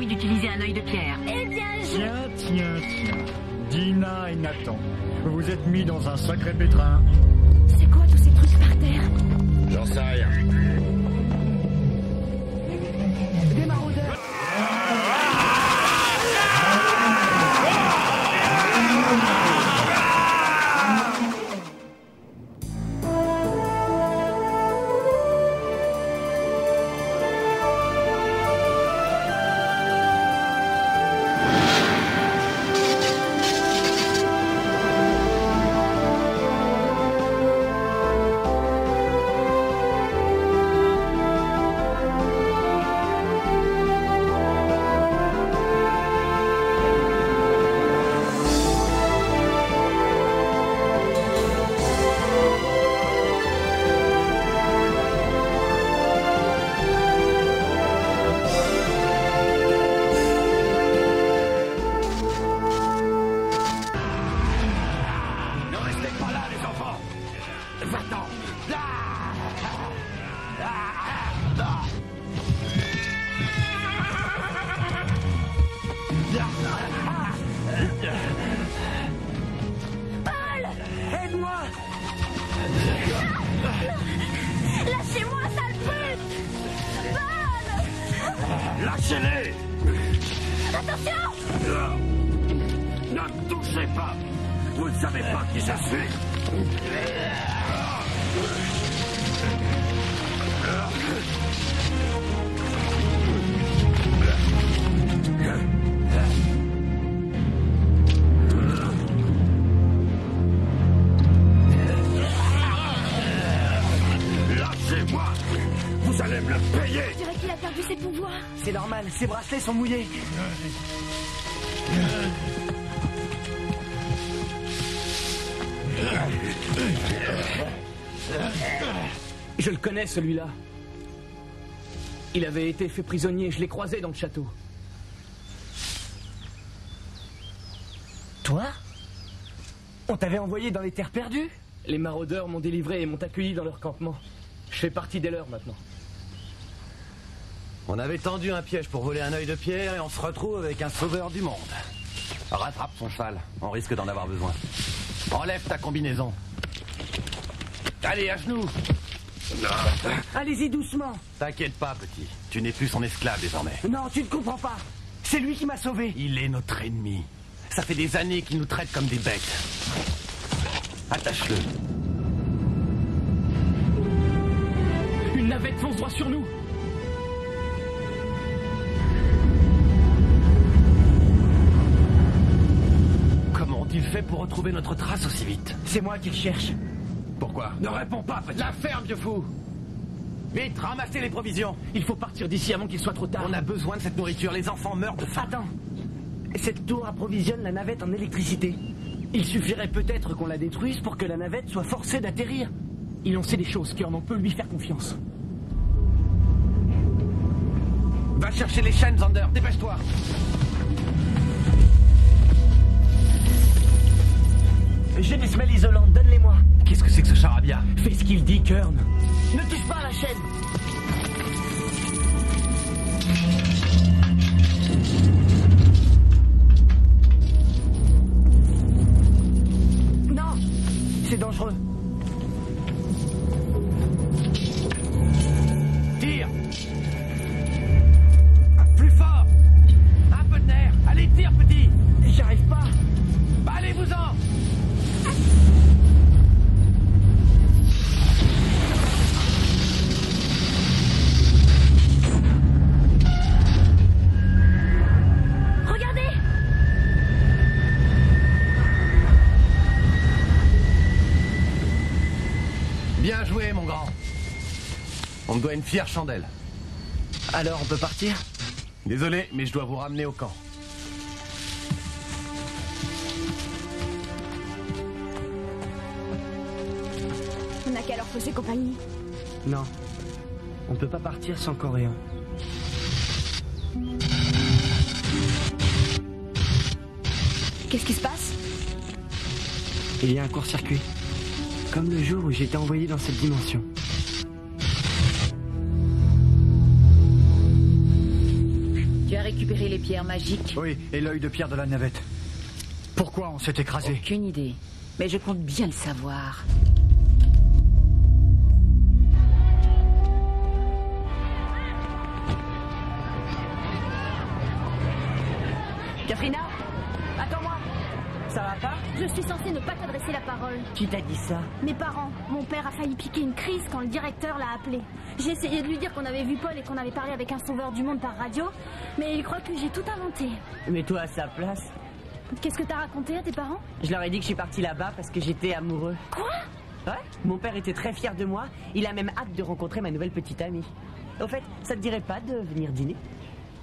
permis d'utiliser un œil de pierre. Eh bien, Tiens. Dina et Nathan, vous vous êtes mis dans un sacré pétrin. C'est quoi tous ces trucs par terre? J'en sais rien. Des maraudeurs. Lâchez-moi, sale pute! Paul! Lâchez-les! Attention! Ne touchez pas! Vous ne savez pas qui je suis! Lâchez-moi! Vous allez me le payer! Je dirais qu'il a perdu ses pouvoirs. C'est normal, ses bracelets sont mouillés. Je le connais, celui-là. Il avait été fait prisonnier, je l'ai croisé dans le château. Toi? On t'avait envoyé dans les terres perdues? Les maraudeurs m'ont délivré et m'ont accueilli dans leur campement. Je fais partie des leurs maintenant. On avait tendu un piège pour voler un œil de pierre et on se retrouve avec un sauveur du monde. Rattrape son cheval, on risque d'en avoir besoin. Enlève ta combinaison. Allez, à genoux. Allez-y doucement. T'inquiète pas, petit. Tu n'es plus son esclave désormais. Non, tu ne comprends pas. C'est lui qui m'a sauvé. Il est notre ennemi. Ça fait des années qu'il nous traite comme des bêtes. Attache-le. Une navette fonce droit sur nous. Comment ont-ils fait pour retrouver notre trace aussi vite? C'est moi qui le cherche. Pourquoi? Ne réponds pas, petit. La ferme, vieux fou. Vite, ramassez les provisions. Il faut partir d'ici avant qu'il soit trop tard. On a besoin de cette nourriture, les enfants meurent de faim. Attends. Cette tour approvisionne la navette en électricité. Il suffirait peut-être qu'on la détruise pour que la navette soit forcée d'atterrir. Il en sait des choses, Kurn, on peut lui faire confiance. Va chercher les chaînes, Zander, dépêche-toi. J'ai des semelles isolantes, donne-les-moi. Qu'est-ce que c'est que ce charabia? Fais ce qu'il dit, Kurn. Ne touche pas à la chaîne. Non, c'est dangereux. Tire. Plus fort. Un peu de nerf. Allez, tire, petit. J'y arrive pas. Bah, allez-vous-en. Regardez! Bien joué, mon grand. On me doit une fière chandelle. Alors, on peut partir? Désolé, mais je dois vous ramener au camp. On n'a qu'à leur poser compagnie. Non. On peut pas partir sans Coréon. Qu'est-ce qui se passe? Il y a un court-circuit. Comme le jour où j'étais envoyé dans cette dimension. Tu as récupéré récupérer les pierres magiques. Oui, et l'œil de pierre de la navette. Pourquoi on s'est écrasé? Aucune idée. Mais je compte bien le savoir. Katrina, attends-moi. Ça va pas? Je suis censée ne pas t'adresser la parole. Qui t'a dit ça? Mes parents. Mon père a failli piquer une crise quand le directeur l'a appelé. J'ai essayé de lui dire qu'on avait vu Paul et qu'on avait parlé avec un sauveur du monde par radio, mais il croit que j'ai tout inventé. Mais toi, à sa place? Qu'est-ce que t'as raconté à tes parents? Je leur ai dit que je suis parti là-bas parce que j'étais amoureux. Quoi? Ouais, mon père était très fier de moi. Il a même hâte de rencontrer ma nouvelle petite amie. Au fait, ça te dirait pas de venir dîner?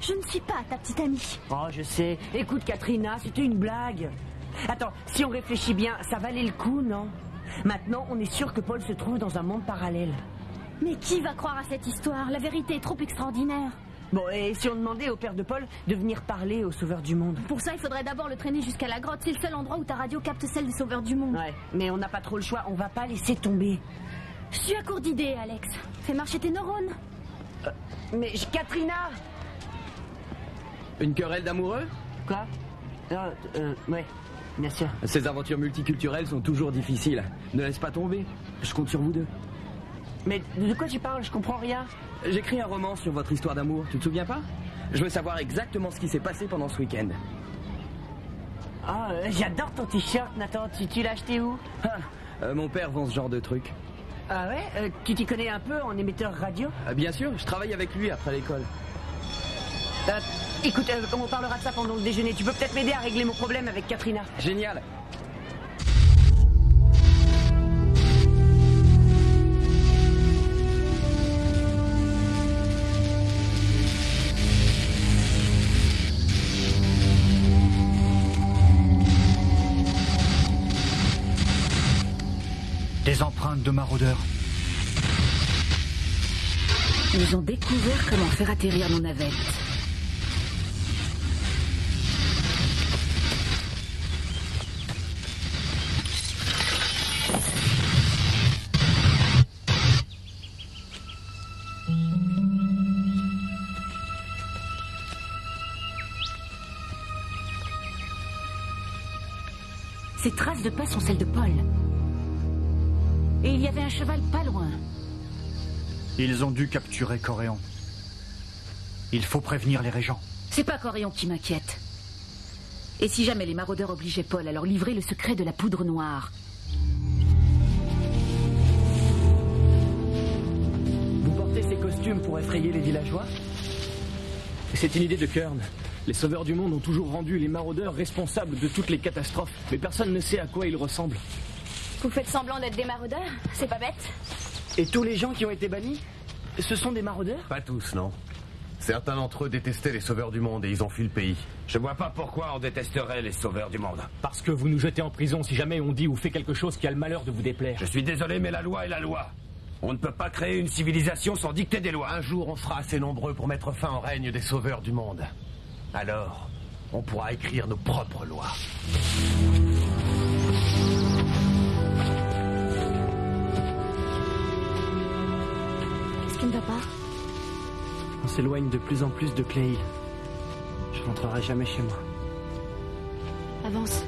Je ne suis pas ta petite amie. Oh, je sais. Écoute, Katrina, c'était une blague. Attends, si on réfléchit bien, ça valait le coup, non? Maintenant, on est sûr que Paul se trouve dans un monde parallèle. Mais qui va croire à cette histoire? La vérité est trop extraordinaire. Bon, et si on demandait au père de Paul de venir parler au sauveur du monde? Pour ça, il faudrait d'abord le traîner jusqu'à la grotte. C'est le seul endroit où ta radio capte celle des sauveurs du monde. Ouais, mais on n'a pas trop le choix. On va pas laisser tomber. Je suis à court d'idées, Alex. Fais marcher tes neurones. Mais Katrina! Une querelle d'amoureux? Quoi? Ouais, bien sûr. Ces aventures multiculturelles sont toujours difficiles. Ne laisse pas tomber. Je compte sur vous deux. Mais de quoi tu parles? Je comprends rien. J'écris un roman sur votre histoire d'amour, tu te souviens pas? Je veux savoir exactement ce qui s'est passé pendant ce week-end. Ah, j'adore ton t-shirt, Nathan. Tu l'as acheté où? Mon père vend ce genre de truc. Ah ouais? Tu t'y connais un peu en émetteur radio? Bien sûr, je travaille avec lui après l'école. Écoute, on parlera de ça pendant le déjeuner. Tu peux peut-être m'aider à régler mon problème avec Katrina. Génial. Des empreintes de maraudeurs. Ils ont découvert comment faire atterrir nos navettes. Ces traces de pas sont celles de Paul. Et il y avait un cheval pas loin. Ils ont dû capturer Coréon. Il faut prévenir les régents. C'est pas Coréon qui m'inquiète. Et si jamais les maraudeurs obligeaient Paul à leur livrer le secret de la poudre noire? Vous portez ces costumes pour effrayer les villageois? C'est une idée de Kern. Les sauveurs du monde ont toujours rendu les maraudeurs responsables de toutes les catastrophes. Mais personne ne sait à quoi ils ressemblent. Vous faites semblant d'être des maraudeurs? C'est pas bête? Et tous les gens qui ont été bannis, ce sont des maraudeurs? Pas tous, non. Certains d'entre eux détestaient les sauveurs du monde et ils ont fui le pays. Je vois pas pourquoi on détesterait les sauveurs du monde. Parce que vous nous jetez en prison si jamais on dit ou fait quelque chose qui a le malheur de vous déplaire. Je suis désolé, mais la loi est la loi. On ne peut pas créer une civilisation sans dicter des lois. Un jour, on sera assez nombreux pour mettre fin au règne des sauveurs du monde. Alors, on pourra écrire nos propres lois. Qu'est-ce qui ne va pas? On s'éloigne de plus en plus de Clay Hill. Je rentrerai jamais chez moi. Avance.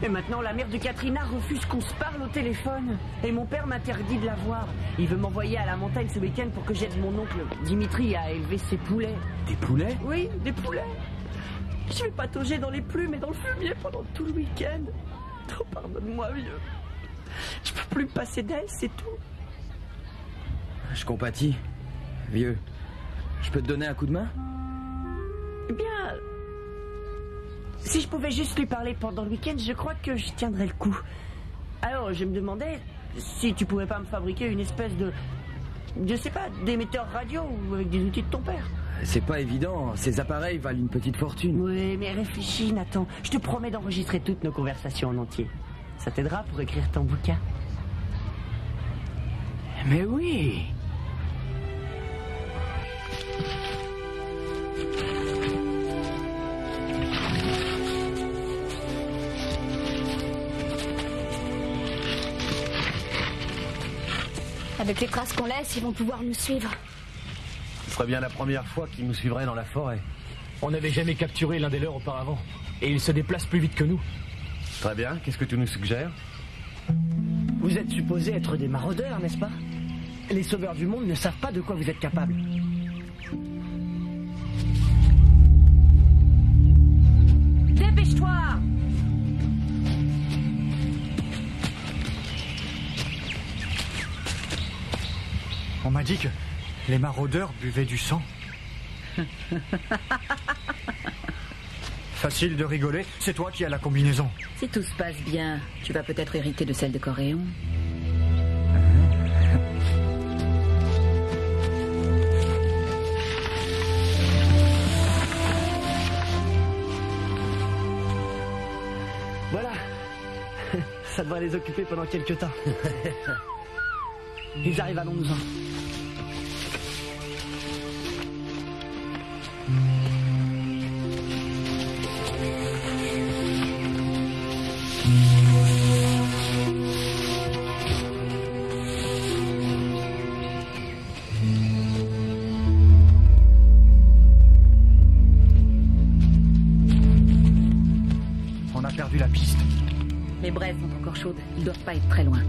Et maintenant, la mère de Katrina refuse qu'on se parle au téléphone. Et mon père m'interdit de la voir. Il veut m'envoyer à la montagne ce week-end pour que j'aide mon oncle Dimitri à élever ses poulets. Des poulets? Oui, des poulets. Je vais patauger dans les plumes et dans le fumier pendant tout le week-end. Oh, pardonne-moi, vieux. Je peux plus me passer d'elle, c'est tout. Je compatis. Vieux, je peux te donner un coup de main? Eh bien, si je pouvais juste lui parler pendant le week-end, je crois que je tiendrais le coup. Alors, je me demandais si tu pouvais pas me fabriquer une espèce de... Je sais pas, d'émetteur radio ou avec des outils de ton père. C'est pas évident, ces appareils valent une petite fortune. Oui, mais réfléchis, Nathan. Je te promets d'enregistrer toutes nos conversations en entier. Ça t'aidera pour écrire ton bouquin. Mais oui! Avec les traces qu'on laisse, ils vont pouvoir nous suivre. Ce serait bien la première fois qu'ils nous suivraient dans la forêt. On n'avait jamais capturé l'un des leurs auparavant. Et ils se déplacent plus vite que nous. Très bien, qu'est-ce que tu nous suggères? Vous êtes supposés être des maraudeurs, n'est-ce pas? Les sauveurs du monde ne savent pas de quoi vous êtes capables. Dépêche-toi! On m'a dit que les maraudeurs buvaient du sang. Facile de rigoler, c'est toi qui as la combinaison. Si tout se passe bien, tu vas peut-être hériter de celle de Coréon. Voilà. Ça devrait les occuper pendant quelques temps. Ils arrivent, allons-nous-en. On a perdu la piste. Les braises sont encore chaudes. Ils doivent pas être très loin.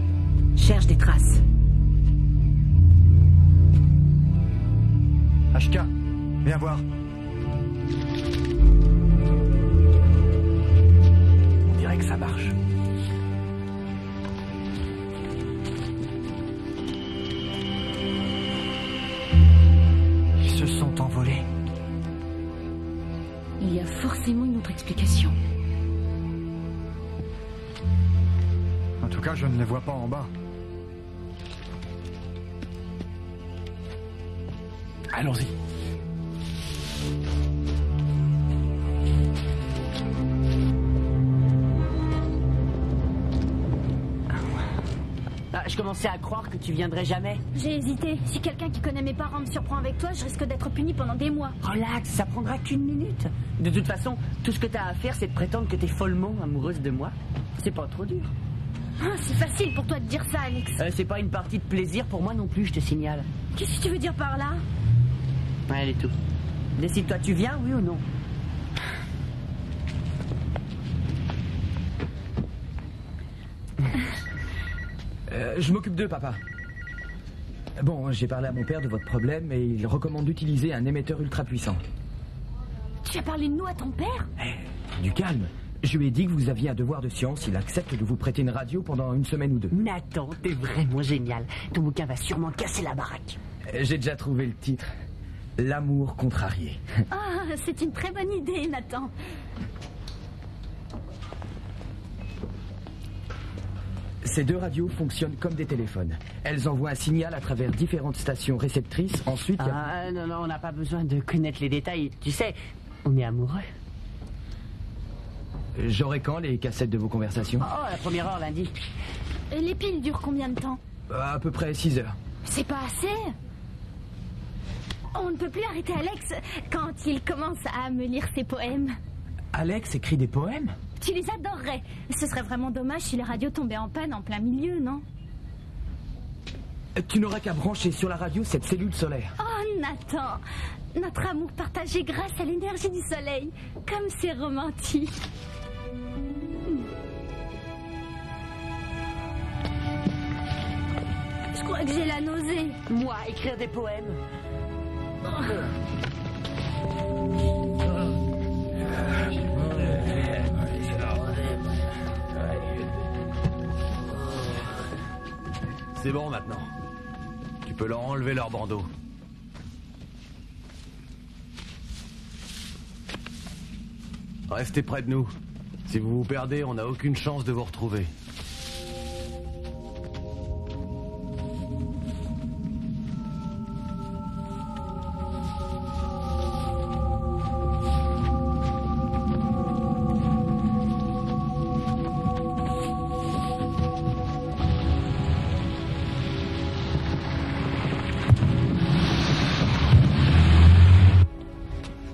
Cherche des traces. HK, viens voir. On dirait que ça marche. Ils se sont envolés. Il y a forcément une autre explication. En tout cas, je ne les vois pas en bas. Allons-y. Ah, je commençais à croire que tu viendrais jamais. J'ai hésité. Si quelqu'un qui connaît mes parents me surprend avec toi, je risque d'être puni pendant des mois. Relax, ça prendra qu'une minute. De toute façon, tout ce que t'as à faire, c'est de prétendre que t'es follement amoureuse de moi. C'est pas trop dur. Ah, c'est facile pour toi de dire ça, Alex. C'est pas une partie de plaisir pour moi non plus, je te signale. Qu'est-ce que tu veux dire par là? Ouais, elle est tout. Décide-toi, tu viens, oui ou non? Je m'occupe d'eux, papa. Bon, j'ai parlé à mon père de votre problème et il recommande d'utiliser un émetteur ultra puissant. Tu as parlé de nous à ton père? Du calme. Je lui ai dit que vous aviez un devoir de science. Il accepte de vous prêter une radio pendant une semaine ou deux. Nathan, t'es vraiment génial. Ton bouquin va sûrement casser la baraque. J'ai déjà trouvé le titre. L'amour contrarié. Ah, c'est une très bonne idée, Nathan. Ces deux radios fonctionnent comme des téléphones. Elles envoient un signal à travers différentes stations réceptrices. Ensuite, Ah, non, on n'a pas besoin de connaître les détails. Tu sais, on est amoureux. J'aurai quand les cassettes de vos conversations? Oh, la première heure lundi. Et les piles durent combien de temps? À peu près 6 heures. C'est pas assez? On ne peut plus arrêter Alex quand il commence à me lire ses poèmes. Alex écrit des poèmes? Tu les adorerais. Ce serait vraiment dommage si la radio tombait en panne en plein milieu, non? Tu n'auras qu'à brancher sur la radio cette cellule solaire. Oh, Nathan, notre amour partagé grâce à l'énergie du soleil. Comme c'est romantique. Je crois que j'ai la nausée. Moi, écrire des poèmes. C'est bon maintenant. Tu peux leur enlever leur bandeau. Restez près de nous. Si vous vous perdez, on n'a aucune chance de vous retrouver.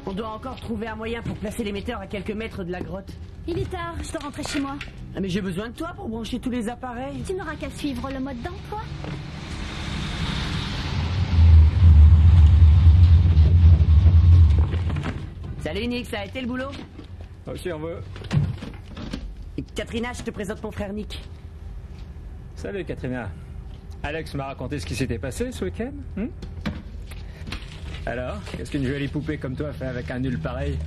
On doit encore trouver un moyen pour placer l'émetteur à quelques mètres de la grotte. Il est tard, je dois rentrer chez moi. Ah, mais j'ai besoin de toi pour brancher tous les appareils. Tu n'auras qu'à suivre le mode d'emploi. Salut Nick, ça a été le boulot? Oh, si on veut. Katrina, je te présente mon frère Nick. Salut, Katrina. Alex m'a raconté ce qui s'était passé ce week-end. Alors, qu'est-ce qu'une jolie poupée comme toi fait avec un nul pareil?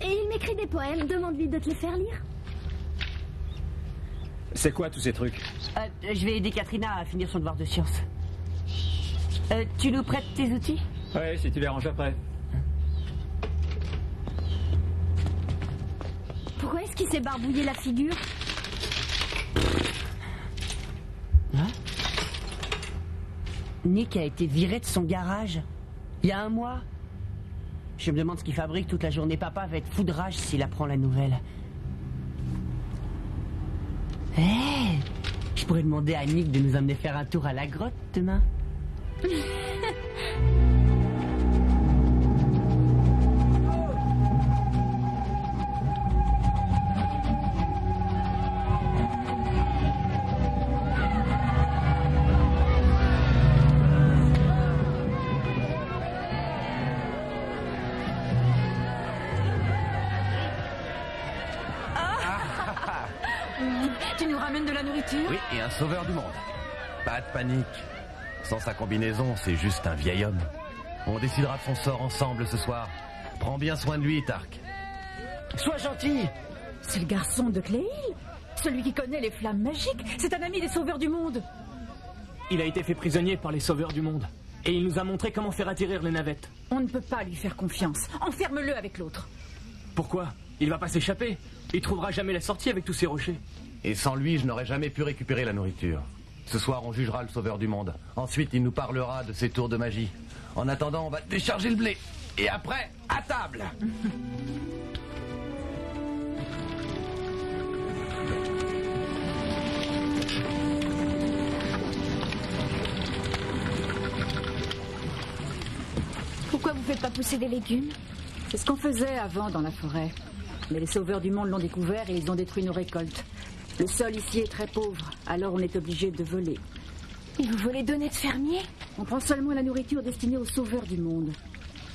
Et il m'écrit des poèmes, demande-lui de te les faire lire. C'est quoi tous ces trucs? Je vais aider Katrina à finir son devoir de science. Tu nous prêtes tes outils? Ouais, si tu les ranges après. Pourquoi est-ce qu'il s'est barbouillé la figure? Hein? Nick a été viré de son garage il y a 1 mois. Je me demande ce qu'il fabrique toute la journée. Papa va être fou de rage s'il apprend la nouvelle. Je pourrais demander à Nick de nous emmener faire un tour à la grotte demain. Tu nous ramènes de la nourriture? Oui, et un sauveur du monde. Pas de panique. Sans sa combinaison, c'est juste un vieil homme. On décidera de son sort ensemble ce soir. Prends bien soin de lui, Tark. Sois gentil. C'est le garçon de Cléil, celui qui connaît les flammes magiques. C'est un ami des sauveurs du monde. Il a été fait prisonnier par les sauveurs du monde. Et il nous a montré comment faire atterrir les navettes. On ne peut pas lui faire confiance. Enferme-le avec l'autre. Pourquoi? Il va pas s'échapper. Il trouvera jamais la sortie avec tous ces rochers. Et sans lui, je n'aurais jamais pu récupérer la nourriture. Ce soir, on jugera le sauveur du monde. Ensuite, il nous parlera de ses tours de magie. En attendant, on va décharger le blé. Et après, à table. Pourquoi vous faites pas pousser des légumes? C'est ce qu'on faisait avant dans la forêt. Mais les sauveurs du monde l'ont découvert et ils ont détruit nos récoltes. Le sol ici est très pauvre, alors on est obligé de voler. Et vous volez d'honnêtes fermiers? On prend seulement la nourriture destinée aux sauveurs du monde.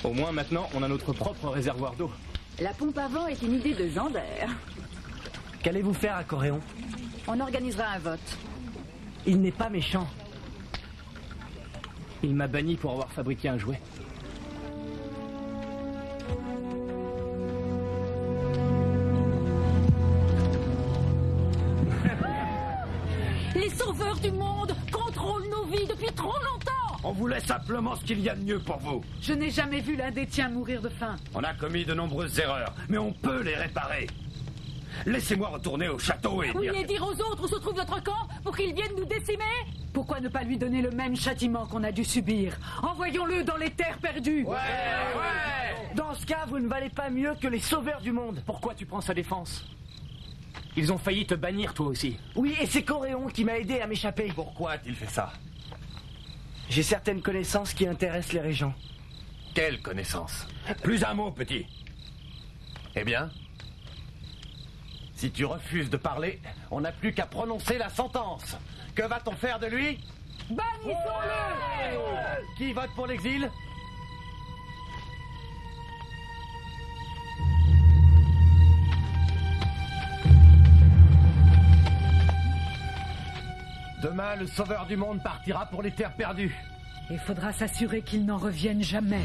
Au moins maintenant, on a notre propre réservoir d'eau. La pompe à vent est une idée de Zander. Qu'allez-vous faire à Coréon? On organisera un vote. Il n'est pas méchant. Il m'a banni pour avoir fabriqué un jouet. Les sauveurs du monde contrôlent nos vies depuis trop longtemps. On voulait simplement ce qu'il y a de mieux pour vous. Je n'ai jamais vu l'un des tiens mourir de faim. On a commis de nombreuses erreurs, mais on peut les réparer. Laissez-moi retourner au château et Oui, et dire aux autres où se trouve notre camp pour qu'ils viennent nous décimer. Pourquoi ne pas lui donner le même châtiment qu'on a dû subir? Envoyons-le dans les terres perdues. Ouais. Dans ce cas, vous ne valez pas mieux que les sauveurs du monde. Pourquoi tu prends sa défense? Ils ont failli te bannir, toi aussi. Oui, et c'est Coréon qui m'a aidé à m'échapper. Pourquoi a-t-il fait ça? J'ai certaines connaissances qui intéressent les régents. Quelle connaissance? Plus un mot, petit. Eh bien, si tu refuses de parler, on n'a plus qu'à prononcer la sentence. Que va-t-on faire de lui? Bannissons-le! Qui vote pour l'exil? Demain, le sauveur du monde partira pour les terres perdues. Il faudra s'assurer qu'il n'en revienne jamais.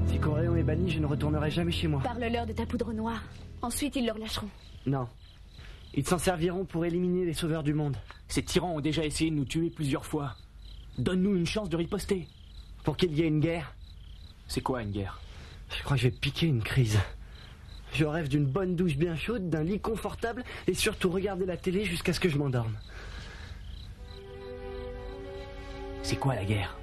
Si Coréon est banni, je ne retournerai jamais chez moi. Parle-leur de ta poudre noire. Ensuite, ils le relâcheront. Non. Ils s'en serviront pour éliminer les sauveurs du monde. Ces tyrans ont déjà essayé de nous tuer plusieurs fois. Donne-nous une chance de riposter. Pour qu'il y ait une guerre. C'est quoi une guerre? Je crois que je vais piquer une crise. Je rêve d'une bonne douche bien chaude, d'un lit confortable et surtout regarder la télé jusqu'à ce que je m'endorme. C'est quoi la guerre?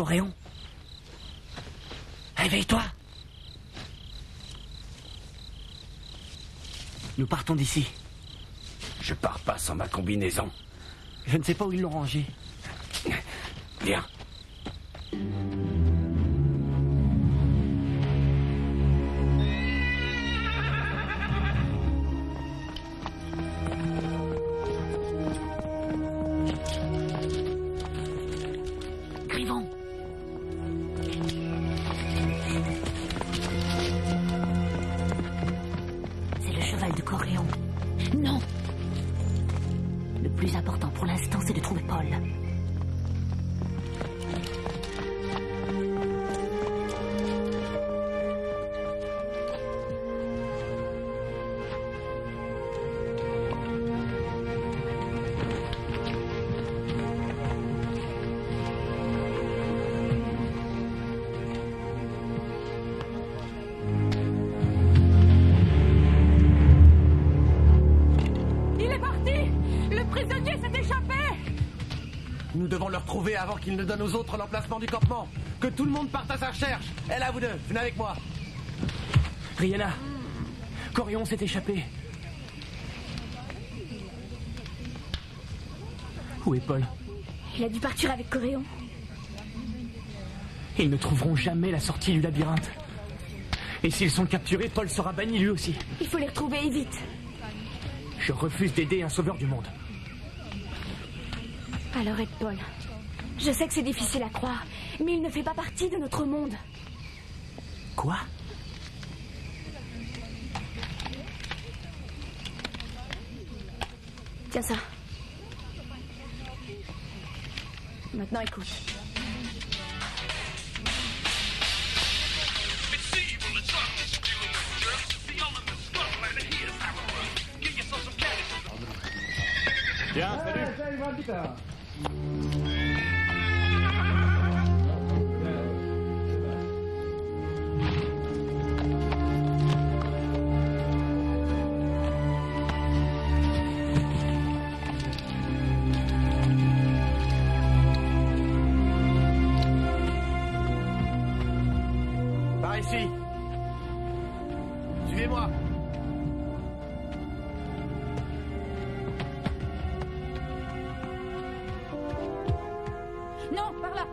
Coréon? Réveille-toi! Nous partons d'ici. Je pars pas sans ma combinaison. Je ne sais pas où ils l'ont rangée. Viens. Griffon. C'est le cheval de Coréon. Non. Le plus important pour l'instant, c'est de trouver Paul. Nous devons le retrouver avant qu'il ne donne aux autres l'emplacement du campement. Que tout le monde parte à sa recherche. Et là, vous deux, venez avec moi. Rihanna, Coréon s'est échappé. Où est Paul? Il a dû partir avec Coréon. Ils ne trouveront jamais la sortie du labyrinthe. Et s'ils sont capturés, Paul sera banni lui aussi. Il faut les retrouver et vite. Je refuse d'aider un sauveur du monde. Alors aide Paul. Je sais que c'est difficile à croire, mais il ne fait pas partie de notre monde. Quoi? Tiens ça. Maintenant écoute. Tiens, salut. Par ici. Suivez-moi. Non, par là.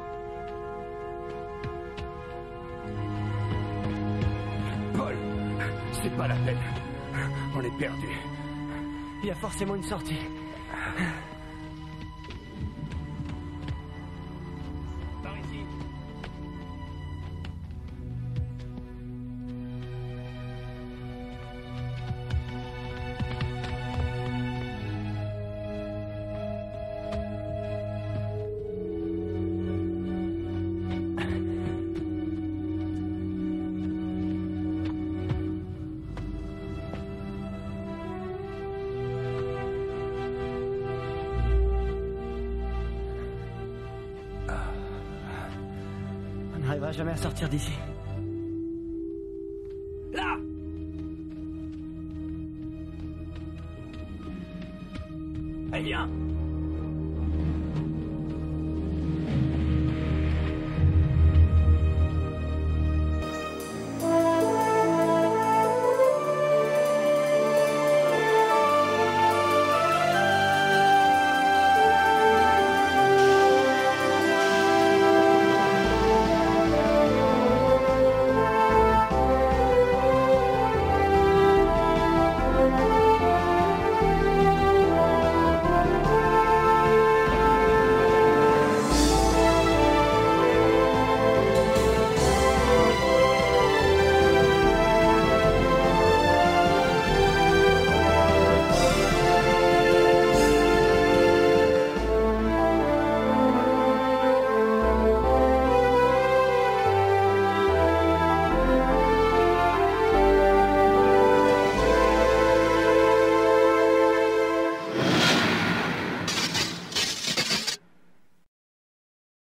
Paul, c'est pas la peine. On est perdu. Il y a forcément une sortie. Par ici. On n'arrivera jamais à sortir d'ici.